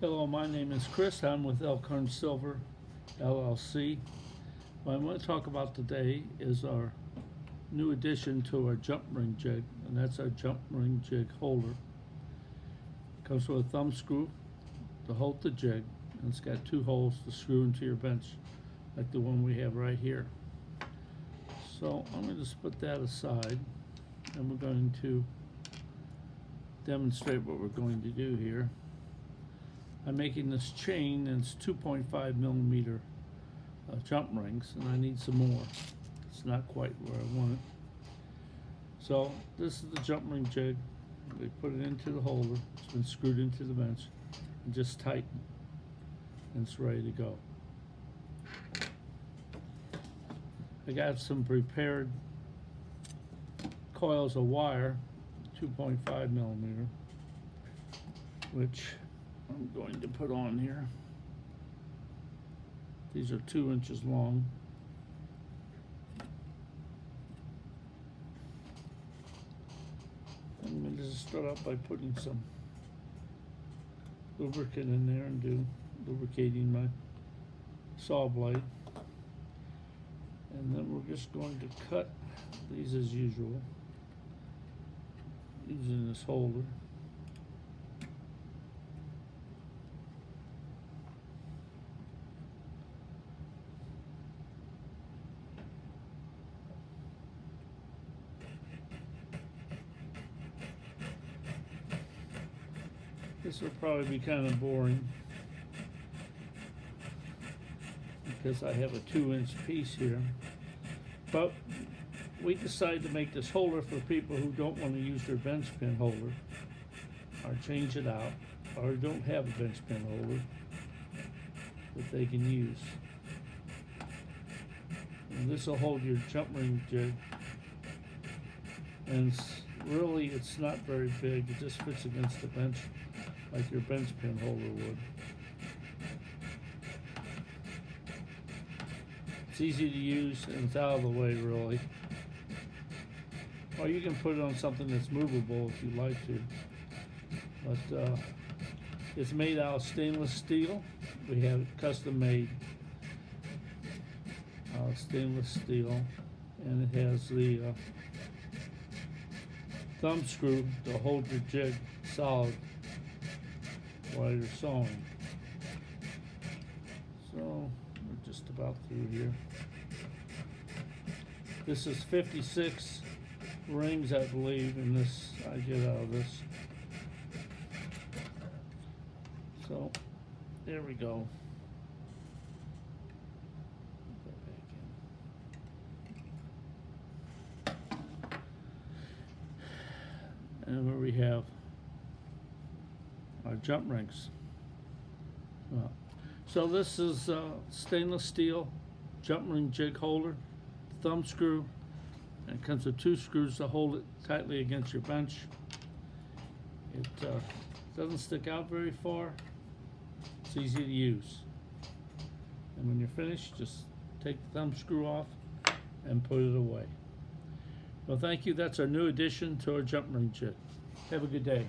Hello, my name is Chris. I'm with Elkhorn Silver LLC. What I want to talk about today is our new addition to our jump ring jig, and that's our jump ring jig holder. It comes with a thumb screw to hold the jig, and it's got two holes to screw into your bench, like the one we have right here. So I'm going to just put that aside, and we're going to demonstrate what we're going to do here. I'm making this chain, and it's 2.5 millimeter jump rings, and I need some more. It's not quite where I want it. So this is the jump ring jig. We put it into the holder. It's been screwed into the bench, and just tighten, and it's ready to go. I got some prepared coils of wire, 2.5 millimeter, which I'm going to put on here. These are 2 inches long. I'm going to just start out by putting some lubricant in there and lubricating my saw blade. And then we're just going to cut these as usual, using this holder. This will probably be kind of boring because I have a 2-inch piece here, but we decided to make this holder for people who don't want to use their bench pin holder or change it out, or don't have a bench pin holder that they can use. And this will hold your jump ring jig, and it's not very big. It just fits against the bench like your bench pin holder would. It's easy to use, and it's out of the way, really. Or you can put it on something that's movable if you'd like to. But it's made out of stainless steel. We have it custom made out of stainless steel, and it has the thumb screw to hold your jig solid while you're sewing. So we're just about through here. This is 56 rings, I believe, in this I get out of this. So there we go. Put that back in. And where we have our jump rings. So this is stainless steel jump ring jig holder, thumb screw, and it comes with 2 screws to hold it tightly against your bench. It doesn't stick out very far. It's easy to use. And when you're finished, just take the thumb screw off and put it away. Well, thank you. That's our new addition to our jump ring jig. Have a good day.